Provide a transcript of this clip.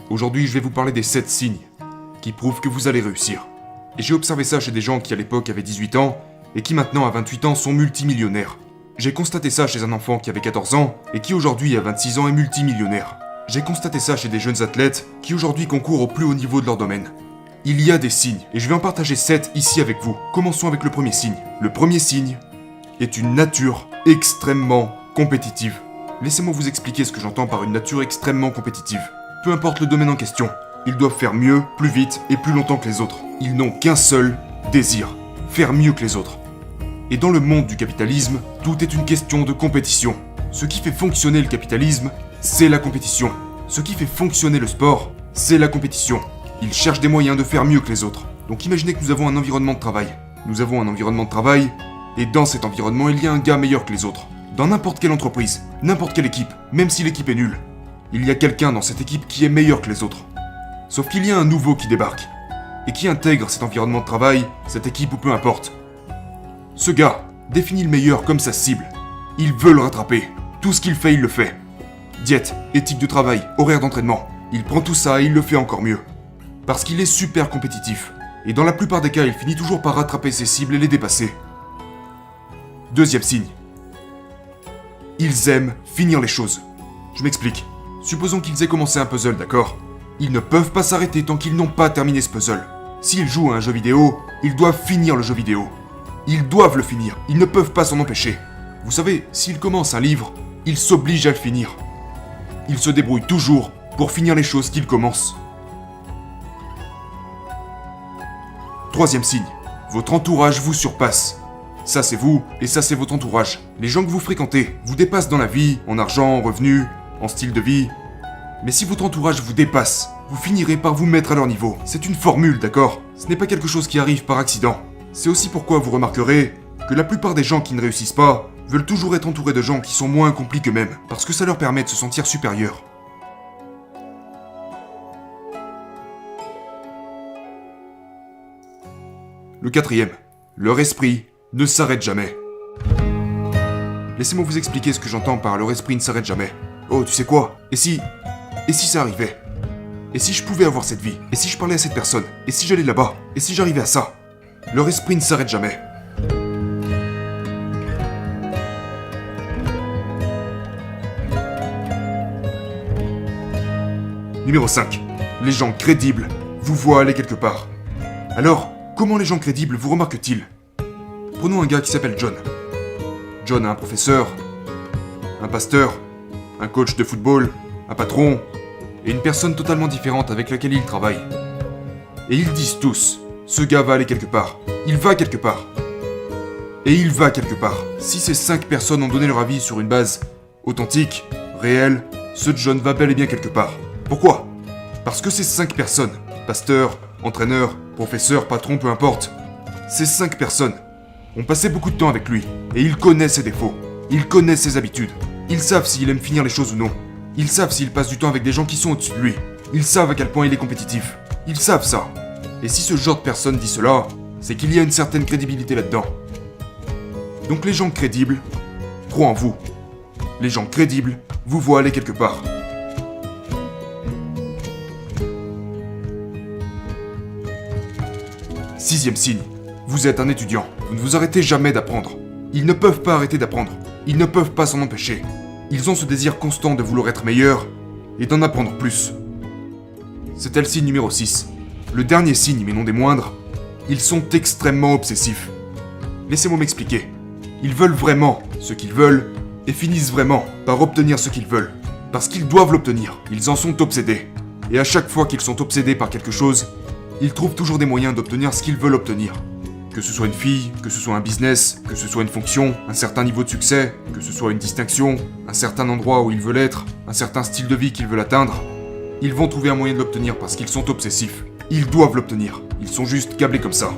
Aujourd'hui, je vais vous parler des 7 signes qui prouvent que vous allez réussir. Et j'ai observé ça chez des gens qui à l'époque avaient 18 ans et qui maintenant à 28 ans sont multimillionnaires. J'ai constaté ça chez un enfant qui avait 14 ans et qui aujourd'hui à 26 ans est multimillionnaire. J'ai constaté ça chez des jeunes athlètes qui aujourd'hui concourent au plus haut niveau de leur domaine. Il y a des signes et je vais en partager 7 ici avec vous. Commençons avec le premier signe. Le premier signe est une nature extrêmement compétitive. Laissez-moi vous expliquer ce que j'entends par une nature extrêmement compétitive. Peu importe le domaine en question, ils doivent faire mieux, plus vite et plus longtemps que les autres. Ils n'ont qu'un seul désir, faire mieux que les autres. Et dans le monde du capitalisme, tout est une question de compétition. Ce qui fait fonctionner le capitalisme, c'est la compétition. Ce qui fait fonctionner le sport, c'est la compétition. Ils cherchent des moyens de faire mieux que les autres. Donc imaginez que nous avons un environnement de travail. Nous avons un environnement de travail, et dans cet environnement, il y a un gars meilleur que les autres. Dans n'importe quelle entreprise, n'importe quelle équipe, même si l'équipe est nulle, il y a quelqu'un dans cette équipe qui est meilleur que les autres. Sauf qu'il y a un nouveau qui débarque, et qui intègre cet environnement de travail, cette équipe ou peu importe. Ce gars définit le meilleur comme sa cible. Il veut le rattraper. Tout ce qu'il fait, il le fait. Diète, éthique de travail, horaire d'entraînement. Il prend tout ça et il le fait encore mieux. Parce qu'il est super compétitif. Et dans la plupart des cas, il finit toujours par rattraper ses cibles et les dépasser. Deuxième signe. Ils aiment finir les choses. Je m'explique. Supposons qu'ils aient commencé un puzzle, d'accord ? Ils ne peuvent pas s'arrêter tant qu'ils n'ont pas terminé ce puzzle. S'ils jouent à un jeu vidéo, ils doivent finir le jeu vidéo. Ils doivent le finir. Ils ne peuvent pas s'en empêcher. Vous savez, s'ils commencent un livre, ils s'obligent à le finir. Ils se débrouillent toujours pour finir les choses qu'ils commencent. Troisième signe. Votre entourage vous surpasse. Ça c'est vous, et ça c'est votre entourage. Les gens que vous fréquentez vous dépassent dans la vie, en argent, en revenus, en style de vie. Mais si votre entourage vous dépasse, vous finirez par vous mettre à leur niveau. C'est une formule, d'accord ? Ce n'est pas quelque chose qui arrive par accident. C'est aussi pourquoi vous remarquerez que la plupart des gens qui ne réussissent pas veulent toujours être entourés de gens qui sont moins accomplis qu'eux-mêmes, parce que ça leur permet de se sentir supérieurs. Le quatrième, leur esprit ne s'arrête jamais. Laissez-moi vous expliquer ce que j'entends par leur esprit ne s'arrête jamais. Oh, tu sais quoi ? Et si ça arrivait ? Et si je pouvais avoir cette vie ? Et si je parlais à cette personne ? Et si j'allais là-bas ? Et si j'arrivais à ça ? Leur esprit ne s'arrête jamais. Numéro 5. Les gens crédibles vous voient aller quelque part. Alors, comment les gens crédibles vous remarquent-ils ? Prenons un gars qui s'appelle John. John a un professeur, un pasteur, un coach de football, un patron, et une personne totalement différente avec laquelle il travaille. Et ils disent tous, ce gars va aller quelque part. Il va quelque part. Et il va quelque part. Si ces 5 personnes ont donné leur avis sur une base authentique, réelle, ce John va bel et bien quelque part. Pourquoi ? Parce que ces 5 personnes, pasteur, entraîneur, professeur, patron, peu importe, ces 5 personnes ont passé beaucoup de temps avec lui, et ils connaissent ses défauts, ils connaissent ses habitudes, ils savent s'il aime finir les choses ou non, ils savent s'il passe du temps avec des gens qui sont au-dessus de lui, ils savent à quel point il est compétitif, ils savent ça. Et si ce genre de personne dit cela, c'est qu'il y a une certaine crédibilité là-dedans. Donc les gens crédibles croient en vous. Les gens crédibles vous voient aller quelque part. Sixième signe. Vous êtes un étudiant. Vous ne vous arrêtez jamais d'apprendre. Ils ne peuvent pas arrêter d'apprendre. Ils ne peuvent pas s'en empêcher. Ils ont ce désir constant de vouloir être meilleurs et d'en apprendre plus. C'était le signe numéro 6. Le dernier signe, mais non des moindres, ils sont extrêmement obsessifs. Laissez-moi m'expliquer. Ils veulent vraiment ce qu'ils veulent et finissent vraiment par obtenir ce qu'ils veulent. Parce qu'ils doivent l'obtenir. Ils en sont obsédés. Et à chaque fois qu'ils sont obsédés par quelque chose, ils trouvent toujours des moyens d'obtenir ce qu'ils veulent obtenir. Que ce soit une fille, que ce soit un business, que ce soit une fonction, un certain niveau de succès, que ce soit une distinction, un certain endroit où ils veulent être, un certain style de vie qu'ils veulent atteindre, ils vont trouver un moyen de l'obtenir parce qu'ils sont obsessifs. Ils doivent l'obtenir. Ils sont juste câblés comme ça.